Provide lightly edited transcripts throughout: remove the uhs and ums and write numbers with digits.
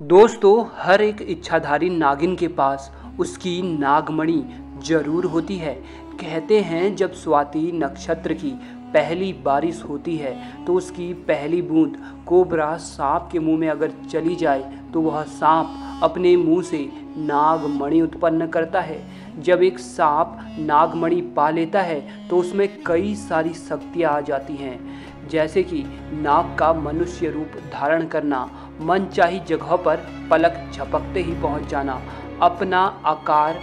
दोस्तों, हर एक इच्छाधारी नागिन के पास उसकी नागमणि जरूर होती है। कहते हैं जब स्वाति नक्षत्र की पहली बारिश होती है तो उसकी पहली बूंद कोबरा सांप के मुंह में अगर चली जाए तो वह सांप अपने मुंह से नागमणि उत्पन्न करता है। जब एक सांप नागमणि पा लेता है तो उसमें कई सारी शक्तियाँ आ जाती हैं, जैसे कि नाग का मनुष्य रूप धारण करना, मनचाही जगह पर पलक झपकते ही पहुंच जाना, अपना आकार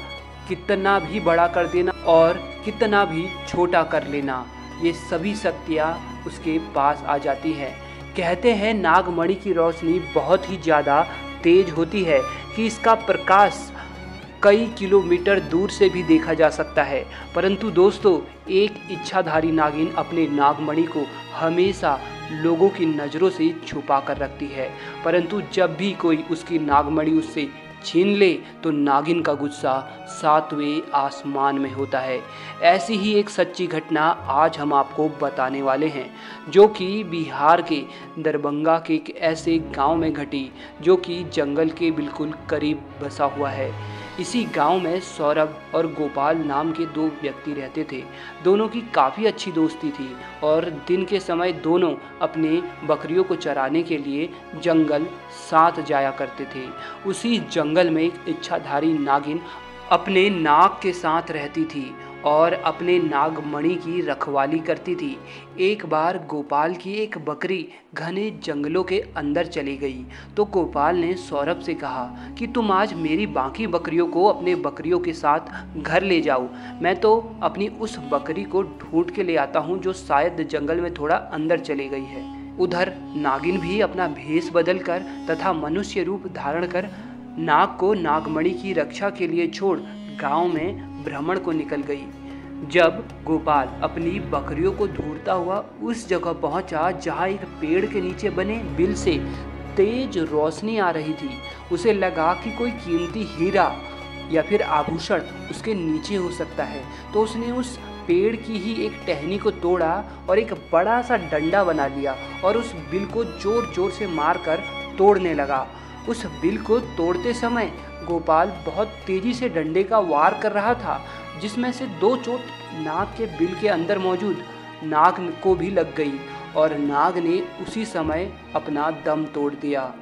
कितना भी बड़ा कर देना और कितना भी छोटा कर लेना। ये सभी शक्तियाँ उसके पास आ जाती हैं। कहते हैं नागमणि की रोशनी बहुत ही ज़्यादा तेज होती है कि इसका प्रकाश कई किलोमीटर दूर से भी देखा जा सकता है। परंतु दोस्तों, एक इच्छाधारी नागिन अपने नागमणि को हमेशा लोगों की नज़रों से छुपा कर रखती है, परंतु जब भी कोई उसकी नागमणि उससे छीन ले तो नागिन का गुस्सा सातवें आसमान में होता है। ऐसी ही एक सच्ची घटना आज हम आपको बताने वाले हैं, जो कि बिहार के दरभंगा के एक ऐसे गांव में घटी जो कि जंगल के बिल्कुल करीब बसा हुआ है। इसी गांव में सौरभ और गोपाल नाम के दो व्यक्ति रहते थे। दोनों की काफ़ी अच्छी दोस्ती थी और दिन के समय दोनों अपने बकरियों को चराने के लिए जंगल साथ जाया करते थे। उसी जंगल में एक इच्छाधारी नागिन अपने नाग के साथ रहती थी और अपने नागमणि की रखवाली करती थी। एक बार गोपाल की एक बकरी घने जंगलों के अंदर चली गई तो गोपाल ने सौरभ से कहा कि तुम आज मेरी बाकी बकरियों को अपने बकरियों के साथ घर ले जाओ, मैं तो अपनी उस बकरी को ढूंढ के ले आता हूँ जो शायद जंगल में थोड़ा अंदर चली गई है। उधर नागिन भी अपना भेष बदल कर तथा मनुष्य रूप धारण कर नाग को नागमणि की रक्षा के लिए छोड़ गांव में भ्रमण को निकल गई। जब गोपाल अपनी बकरियों को ढूंढता हुआ उस जगह पहुंचा जहां एक पेड़ के नीचे बने बिल से तेज रोशनी आ रही थी, उसे लगा कि कोई कीमती हीरा या फिर आभूषण उसके नीचे हो सकता है। तो उसने उस पेड़ की ही एक टहनी को तोड़ा और एक बड़ा सा डंडा बना लिया और उस बिल को जोर जोर से मारकर तोड़ने लगा। उस बिल को तोड़ते समय गोपाल बहुत तेजी से डंडे का वार कर रहा था, जिसमें से दो चोट नाग के बिल के अंदर मौजूद नाग को भी लग गई और नाग ने उसी समय अपना दम तोड़ दिया।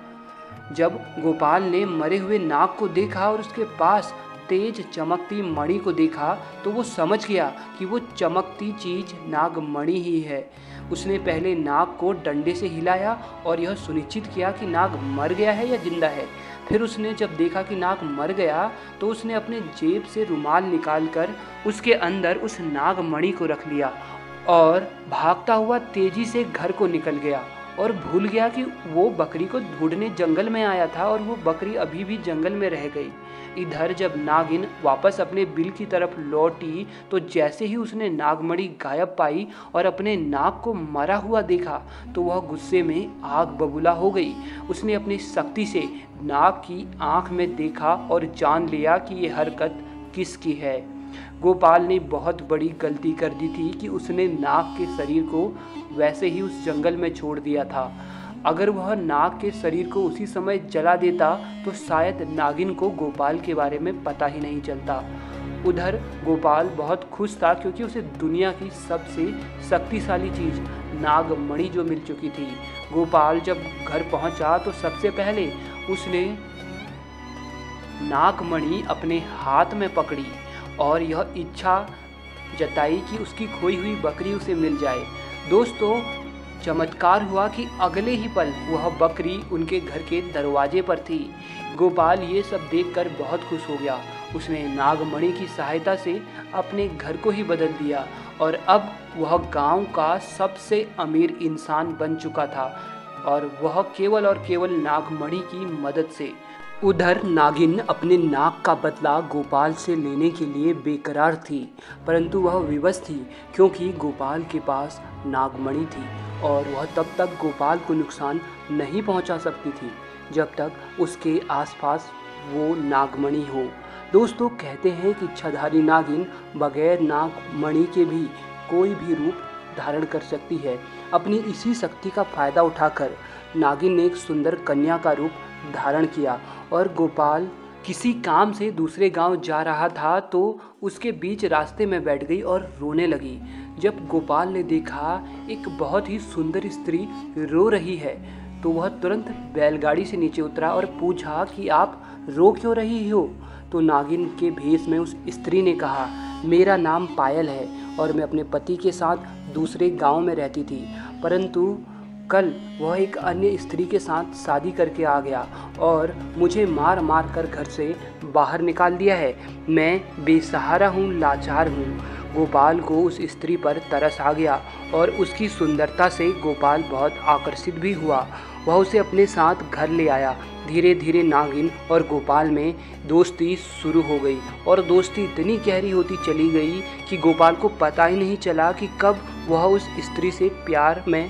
जब गोपाल ने मरे हुए नाग को देखा और उसके पास तेज चमकती मणि को देखा तो वो समझ गया कि वो चमकती चीज नागमणि ही है। उसने पहले नाग को डंडे से हिलाया और यह सुनिश्चित किया कि नाग मर गया है या जिंदा है। फिर उसने जब देखा कि नाग मर गया तो उसने अपने जेब से रुमाल निकालकर उसके अंदर उस नागमणि को रख लिया और भागता हुआ तेजी से घर को निकल गया और भूल गया कि वो बकरी को ढूंढने जंगल में आया था और वो बकरी अभी भी जंगल में रह गई। इधर जब नागिन वापस अपने बिल की तरफ लौटी तो जैसे ही उसने नागमणि गायब पाई और अपने नाग को मरा हुआ देखा तो वह गुस्से में आग बबूला हो गई। उसने अपनी शक्ति से नाग की आंख में देखा और जान लिया कि ये हरकत किसकी है। गोपाल ने बहुत बड़ी गलती कर दी थी कि उसने नाग के शरीर को वैसे ही उस जंगल में छोड़ दिया था। अगर वह नाग के शरीर को उसी समय जला देता तो शायद नागिन को गोपाल के बारे में पता ही नहीं चलता। उधर गोपाल बहुत खुश था क्योंकि उसे दुनिया की सबसे शक्तिशाली चीज नागमणि जो मिल चुकी थी। गोपाल जब घर पहुंचा तो सबसे पहले उसने नागमणि अपने हाथ में पकड़ी और यह इच्छा जताई कि उसकी खोई हुई बकरी उसे मिल जाए। दोस्तों, चमत्कार हुआ कि अगले ही पल वह बकरी उनके घर के दरवाजे पर थी। गोपाल ये सब देखकर बहुत खुश हो गया। उसने नागमणि की सहायता से अपने घर को ही बदल दिया और अब वह गांव का सबसे अमीर इंसान बन चुका था और वह केवल और केवल नागमणि की मदद से। उधर नागिन अपने नाग का बदला गोपाल से लेने के लिए बेकरार थी, परंतु वह विवश थी क्योंकि गोपाल के पास नागमणि थी और वह तब तक गोपाल को नुकसान नहीं पहुंचा सकती थी जब तक उसके आसपास वो नागमणि हो। दोस्तों, कहते हैं कि इच्छाधारी नागिन बगैर नागमणि के भी कोई भी रूप धारण कर सकती है। अपनी इसी शक्ति का फायदा उठाकर नागिन ने एक सुंदर कन्या का रूप धारण किया और गोपाल किसी काम से दूसरे गांव जा रहा था तो उसके बीच रास्ते में बैठ गई और रोने लगी। जब गोपाल ने देखा एक बहुत ही सुंदर स्त्री रो रही है तो वह तुरंत बैलगाड़ी से नीचे उतरा और पूछा कि आप रो क्यों रही हो। तो नागिन के भेष में उस स्त्री ने कहा, मेरा नाम पायल है और मैं अपने पति के साथ दूसरे गांव में रहती थी, परंतु कल वह एक अन्य स्त्री के साथ शादी करके आ गया और मुझे मार मार कर घर से बाहर निकाल दिया है। मैं बेसहारा हूँ, लाचार हूँ। गोपाल को उस स्त्री पर तरस आ गया और उसकी सुंदरता से गोपाल बहुत आकर्षित भी हुआ। वह उसे अपने साथ घर ले आया। धीरे धीरे नागिन और गोपाल में दोस्ती शुरू हो गई और दोस्ती इतनी गहरी होती चली गई कि गोपाल को पता ही नहीं चला कि कब वह उस स्त्री से प्यार में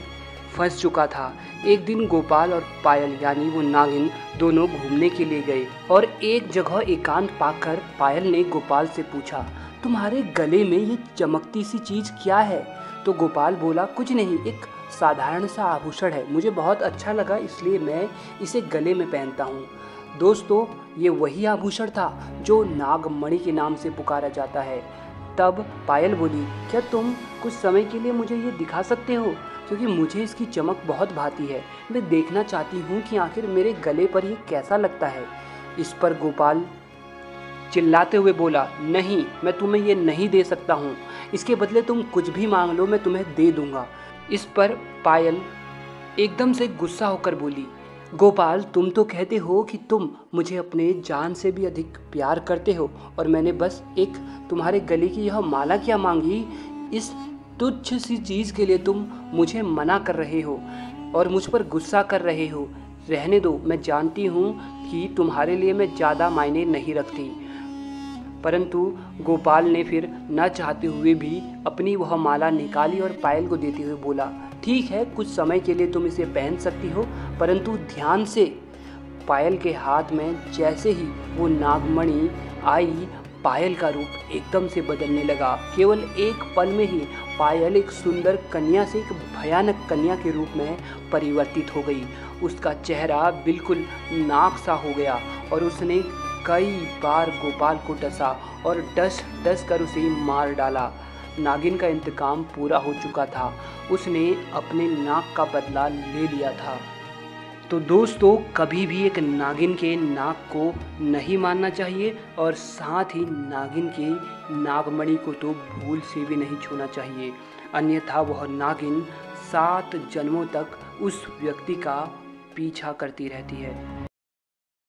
फंस चुका था। एक दिन गोपाल और पायल यानी वो नागिन दोनों घूमने के लिए गए और एक जगह एकांत पाकर पायल ने गोपाल से पूछा, तुम्हारे गले में ये चमकती सी चीज़ क्या है? तो गोपाल बोला, कुछ नहीं, एक साधारण सा आभूषण है, मुझे बहुत अच्छा लगा इसलिए मैं इसे गले में पहनता हूँ। दोस्तों, ये वही आभूषण था जो नागमणि के नाम से पुकारा जाता है। तब पायल बोली, क्या तुम कुछ समय के लिए मुझे ये दिखा सकते हो? क्योंकि मुझे इसकी चमक बहुत भाती है, मैं देखना चाहती हूँ कि आखिर मेरे गले पर ये कैसा लगता है। इस पर गोपाल चिल्लाते हुए बोला, नहीं, मैं तुम्हें ये नहीं दे सकता हूँ, इसके बदले तुम कुछ भी मांग लो, मैं तुम्हें दे दूँगा। इस पर पायल एकदम से गुस्सा होकर बोली, गोपाल, तुम तो कहते हो कि तुम मुझे अपने जान से भी अधिक प्यार करते हो और मैंने बस एक तुम्हारे गले की यह माला क्या मांगी, इस तुच्छ सी चीज़ के लिए तुम मुझे मना कर रहे हो और मुझ पर गुस्सा कर रहे हो। रहने दो, मैं जानती हूँ कि तुम्हारे लिए मैं ज़्यादा मायने नहीं रखती। परंतु गोपाल ने फिर न चाहते हुए भी अपनी वह माला निकाली और पायल को देते हुए बोला, ठीक है, कुछ समय के लिए तुम इसे पहन सकती हो, परंतु ध्यान से। पायल के हाथ में जैसे ही वो नागमणि आई, पायल का रूप एकदम से बदलने लगा। केवल एक पल में ही पायल एक सुंदर कन्या से एक भयानक कन्या के रूप में परिवर्तित हो गई। उसका चेहरा बिल्कुल नाक सा हो गया और उसने कई बार गोपाल को डसा और डस कर उसे मार डाला। नागिन का इंतकाम पूरा हो चुका था, उसने अपने नाक का बदला ले लिया था। तो दोस्तों, कभी भी एक नागिन के नाक को नहीं मारना चाहिए और साथ ही नागिन के नागमणि को तो भूल से भी नहीं छूना चाहिए, अन्यथा वह नागिन 7 जन्मों तक उस व्यक्ति का पीछा करती रहती है।